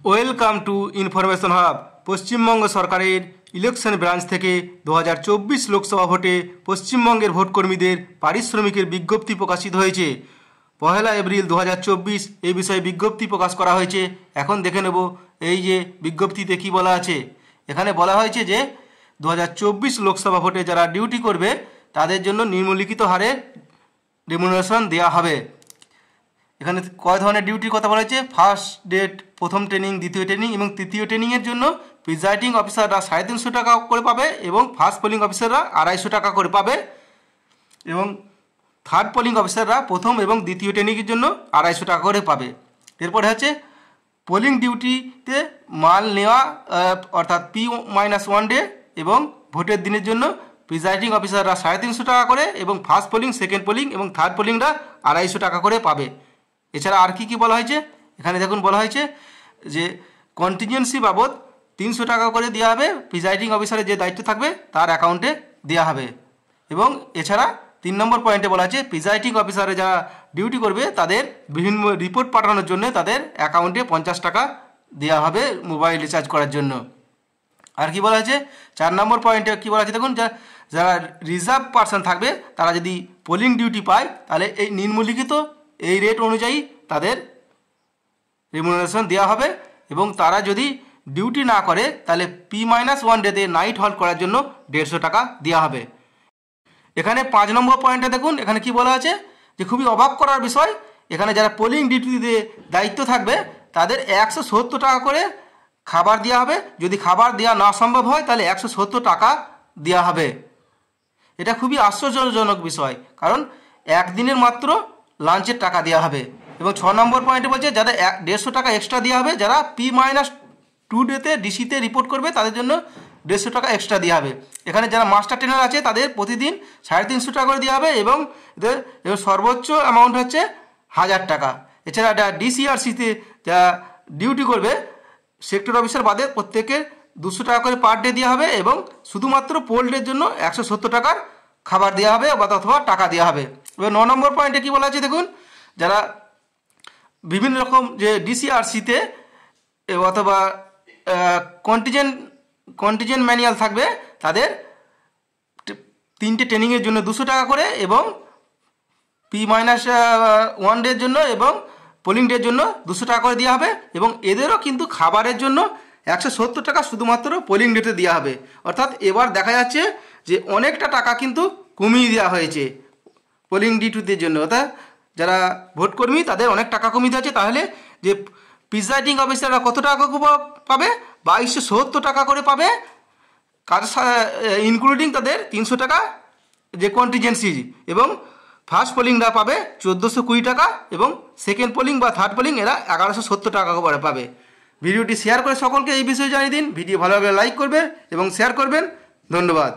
Welcome to information hub. Paschimbanga সরকারের election branch থেকে 2024 লোকসভা ভোটে পশ্চিমবঙ্গের ভোটকর্মীদের পারিশ্রমিকের বিজ্ঞপ্তি প্রকাশিত হয়েছে। 1 এপ্রিল 2024 এই বিষয়ে বিজ্ঞপ্তি প্রকাশ করা হয়েছে। এখন দেখে নেব এই যে বিজ্ঞপ্তিতে কি বলা আছে। এখানে বলা হয়েছে যে 2024 লোকসভা ভোটে যারা ডিউটি করবে তাদের জন্য নিম্নলিখিত হারে রেমুনারেশন দেওয়া হবে। এখানে কয় ধরনের ডিউটির কথা বলা হয়েছে। ফার্স্ট ডেট প্রথম ট্রেনিং, দ্বিতীয় ট্রেনিং এবং তৃতীয় ট্রেনিংয়ের জন্য প্রিজাইডিং অফিসাররা 350 টাকা করে পাবে এবং ফার্স্ট পোলিং অফিসাররা 250 টাকা করে পাবে এবং থার্ড পোলিং অফিসাররা প্রথম এবং দ্বিতীয় ট্রেনিংয়ের জন্য 250 টাকা করে পাবে। এরপরে হচ্ছে পোলিং ডিউটিতে মাল নেওয়া অর্থাৎ P-1 ডে এবং ভোটের দিনের জন্য প্রিজাইডিং অফিসাররা 350 টাকা করে এবং ফার্স্ট পোলিং, সেকেন্ড পোলিং এবং থার্ড পোলিংরা 250 টাকা করে পাবে। এছাড়া আর কি বলা হয়েছে এখানে দেখুন, বলা হয়েছে যে কন্টিনজেন্সি বাবদ 300 টাকা করে দেওয়া হবে, প্রিজাইডিং অফিসারের যে দায়িত্ব থাকবে তার অ্যাকাউন্টে দেওয়া হবে। এবং এছাড়া 3 নম্বর পয়েন্টে বলা আছে প্রিজাইডিং অফিসারে যারা ডিউটি করবে তাদের বিভিন্ন রিপোর্ট পাঠানোর জন্য তাদের অ্যাকাউন্টে 50 টাকা দেওয়া হবে মোবাইল রিচার্জ করার জন্য। আর কি বলা আছে 4 নম্বর পয়েন্টে কি বলা আছে দেখুন, যারা রিজার্ভ পার্সন থাকবে তারা যদি পোলিং ডিউটি পায় তাহলে এই নিম্নলিখিত এই রেট অনুযায়ী তাদের রেমুনারেশন দেওয়া হবে এবং তারা যদি ডিউটি না করে তাহলে P-1 ডেতে নাইট হল্ট করার জন্য 150 টাকা দেওয়া হবে। এখানে 5 নম্বর পয়েন্টে দেখুন, এখানে কি বলা আছে যে খুবই অবাক করার বিষয়, এখানে যারা পোলিং ডিউটিতে দায়িত্ব থাকবে তাদের 170 টাকা করে খাবার দেওয়া হবে। যদি খাবার দেওয়া না সম্ভব হয় তাহলে 170 টাকা দেওয়া হবে। এটা খুবই আশ্চর্যজনক বিষয়, কারণ একদিনের মাত্র লাঞ্চের টাকা দেওয়া হবে। এবং 6 নম্বর পয়েন্টে বলছে যাদের 150 টাকা এক্সট্রা দেওয়া হবে, যারা P-2 ডেতে ডিসিতে রিপোর্ট করবে তাদের জন্য 150 টাকা এক্সট্রা দেওয়া হবে। এখানে যারা মাস্টার ট্রেনার আছে তাদের প্রতিদিন 350 টাকা করে দেওয়া হবে এবং এদের সর্বোচ্চ অ্যামাউন্ট হচ্ছে 1000 টাকা। এছাড়া DCRCতে যারা ডিউটি করবে সেক্টর অফিসার বাদে প্রত্যেকের 200 টাকা করে পার ডে দেওয়া হবে এবং শুধুমাত্র পোল ডের জন্য 170 টাকার খাবার দেওয়া হবে অথবা টাকা দেওয়া হবে। এবার 9 নম্বর পয়েন্টে কি বলা আছে দেখুন, যারা বিভিন্ন রকম যে DCRCতে অথবা কন্টিজেন্ট ম্যানুয়াল থাকবে তাদের 3টে ট্রেনিংয়ের জন্য 200 টাকা করে এবং P-1 ডের জন্য এবং পোলিং ডের জন্য 200 টাকা করে দেওয়া হবে এবং এদেরও কিন্তু খাবারের জন্য 170 টাকা শুধুমাত্র পোলিং ডেতে দেওয়া হবে। অর্থাৎ এবার দেখা যাচ্ছে যে অনেকটা টাকা কিন্তু কমিয়ে দেওয়া হয়েছে পোলিং ডিউটিদের জন্য, অর্থাৎ যারা ভোটকর্মী তাদের অনেক টাকা কমিয়ে দেওয়া হচ্ছে। তাহলে যে প্রিজাইডিং অফিসাররা কত টাকা পাবে, 2270 টাকা করে পাবে, ইনক্লুডিং তাদের 300 টাকা যে কন্টিনজেন্সি, এবং ফার্স্ট পোলিংরা পাবে 1420 টাকা এবং সেকেন্ড পোলিং বা থার্ড পোলিং এরা 1170 টাকা করে পাবে। ভিডিওটি শেয়ার করে সকলকে এই বিষয়ে জানিয়ে দিন। ভিডিও ভালোভাবে লাইক করবে এবং শেয়ার করবেন। ধন্যবাদ।